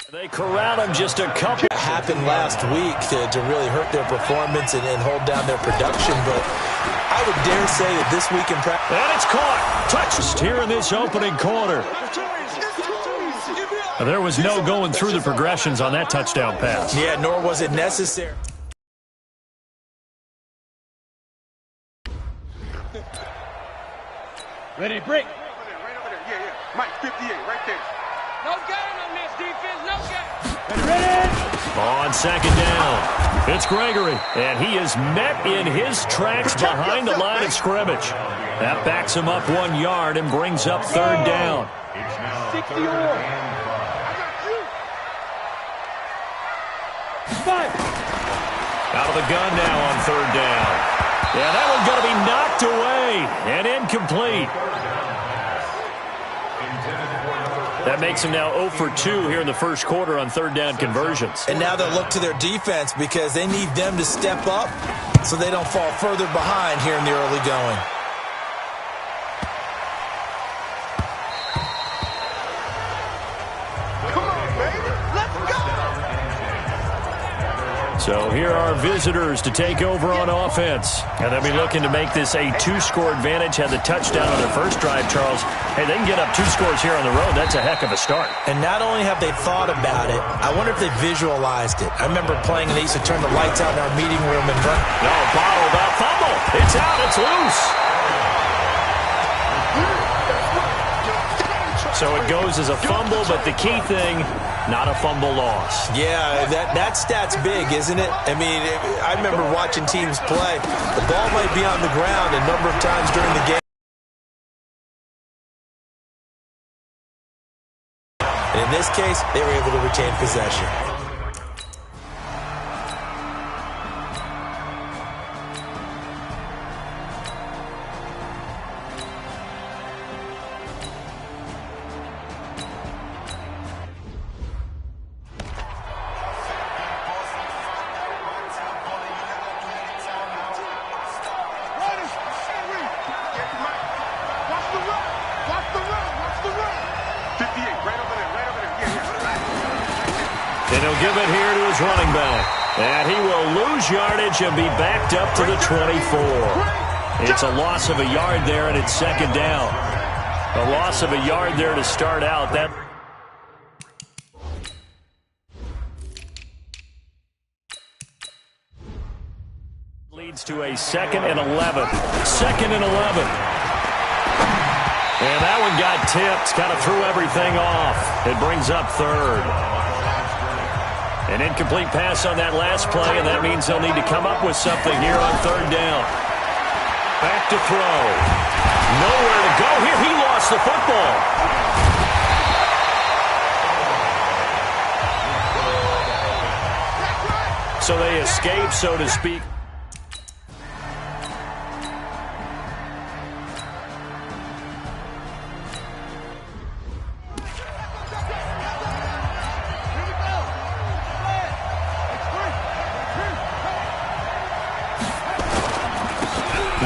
They corral him just a couple. It happened last week to really hurt their performance and hold down their production, but I would dare say that this week in practice. And it's caught. Touched here in this opening quarter. There was no going through the progressions on that touchdown pass. Yeah, nor was it necessary. Ready to break. Right over there. Yeah. Mike, 58, right there. No gain on this defense, no gain. Ready. On second down, it's Gregory, and he is met in his tracks behind the line of scrimmage. That backs him up 1 yard and brings up third down. 60 on. Five. Out of the gun now on third down. Yeah, that one's going to be knocked away and incomplete. That makes him now 0 for 2 here in the first quarter on third down conversions. And now they'll look to their defense because they need them to step up so they don't fall further behind here in the early going. So here are visitors to take over on offense. And they'll be looking to make this a 2-score advantage. Had the touchdown on their first drive, Charles. Hey, they can get up 2 scores here on the road. That's a heck of a start. And not only have they thought about it, I wonder if they visualized it. I remember playing and they used to turn the lights out in our meeting room and run. No, bottled up. Fumble. It's out. It's loose. So it goes as a fumble, but the key thing, not a fumble loss. Yeah, that stat's big, isn't it? I mean, I remember watching teams play. The ball might be on the ground a number of times during the game. And in this case, they were able to retain possession. And he'll give it here to his running back. And he will lose yardage and be backed up to the 24. It's a loss of a yard there, and it's second down. A loss of a yard there to start out. That leads to a 2nd and 11. 2nd and 11. And that one got tipped. Kind of threw everything off. It brings up third. An incomplete pass on that last play, and that means they'll need to come up with something here on third down. Back to throw. Nowhere to go here. He lost the football. So they escape, so to speak.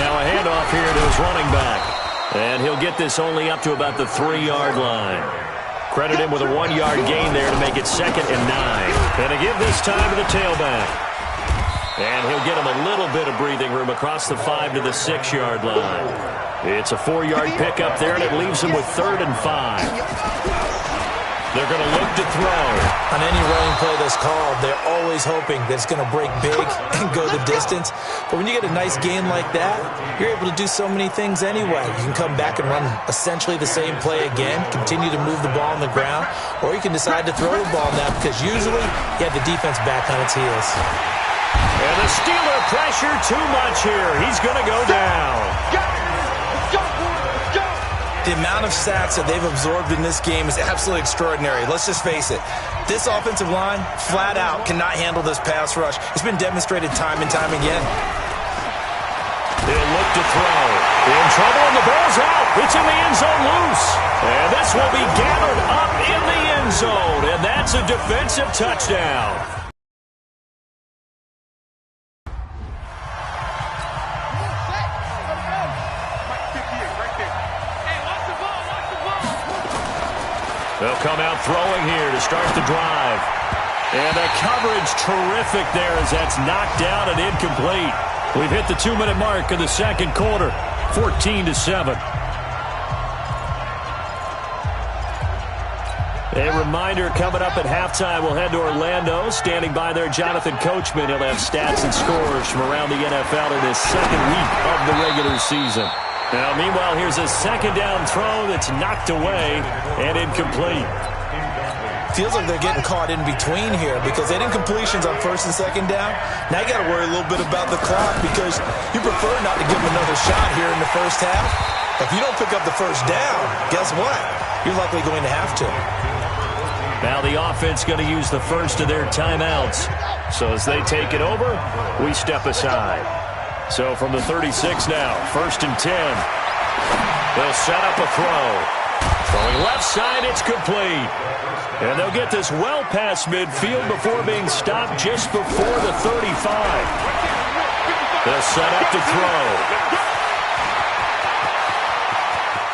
Now a handoff here to his running back. And he'll get this only up to about the 3-yard line. Credit him with a 1-yard gain there to make it 2nd and 9. And to give this time to the tailback. And he'll get him a little bit of breathing room across the 5 to the 6-yard line. It's a 4-yard pickup there, and it leaves him with 3rd and 5. They're going to look to throw. On any running play that's called, they're always hoping that it's going to break big and go the distance. But when you get a nice gain like that, you're able to do so many things anyway. You can come back and run essentially the same play again, continue to move the ball on the ground, or you can decide to throw the ball now because usually you have the defense back on its heels. And the Steeler pressure too much here. He's going to go down. The amount of sacks that they've absorbed in this game is absolutely extraordinary. Let's just face it. This offensive line, flat out, cannot handle this pass rush. It's been demonstrated time and time again. They'll look to throw. In trouble, and the ball's out. It's in the end zone loose. And this will be gathered up in the end zone. And that's a defensive touchdown. They'll come out throwing here to start the drive. And the coverage terrific there as that's knocked down and incomplete. We've hit the 2-minute mark in the second quarter, 14-7. A reminder coming up at halftime, we'll head to Orlando. Standing by there, Jonathan Coachman. He'll have stats and scores from around the NFL in his second week of the regular season. Now, meanwhile, here's a second down throw that's knocked away and incomplete. Feels like they're getting caught in between here because they did incompletions on first and second down. Now you got to worry a little bit about the clock because you prefer not to give them another shot here in the first half. If you don't pick up the first down, guess what? You're likely going to have to. Now the offense going to use the first of their timeouts. So as they take it over, we step aside. So from the 36 now, 1st and 10. They'll set up a throw. Throwing left side, it's complete. And they'll get this well past midfield before being stopped just before the 35. They'll set up to throw.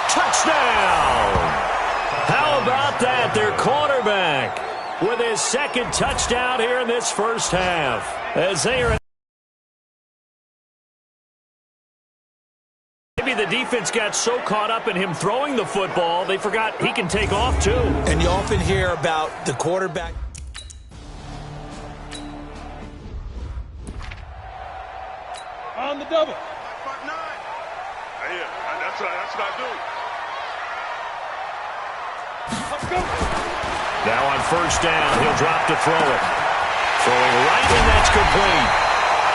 Touchdown! How about that? Their quarterback with his second touchdown here in this first half. As they are... Maybe the defense got so caught up in him throwing the football, they forgot he can take off too. And you often hear about the quarterback. On the double. 5'9". Yeah, that's what I do. Let's go. Now on first down, he'll drop to throw it. Throwing right, and that's complete.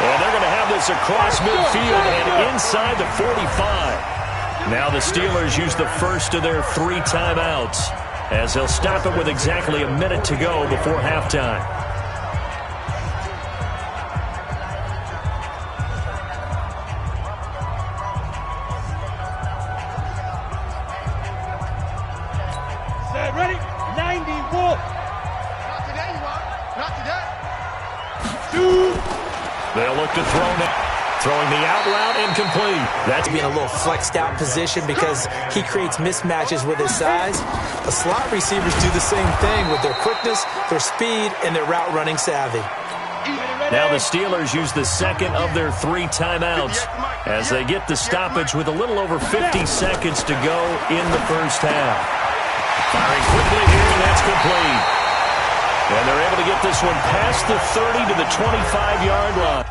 And they're going to have this across midfield and inside the 45. Now the Steelers use the first of their 3 timeouts as they'll stop it with exactly a minute to go before halftime. Set, ready? 90 Wolf. Not today, you are. Not today. They'll look to throw now. Throwing the out route incomplete. That's being a little flexed out position because he creates mismatches with his size. The slot receivers do the same thing with their quickness, their speed, and their route running savvy. Now the Steelers use the second of their 3 timeouts as they get the stoppage with a little over 50 seconds to go in the first half. Firing quickly here, and that's complete. And they're able to get this one past the 30 to the 25-yard line.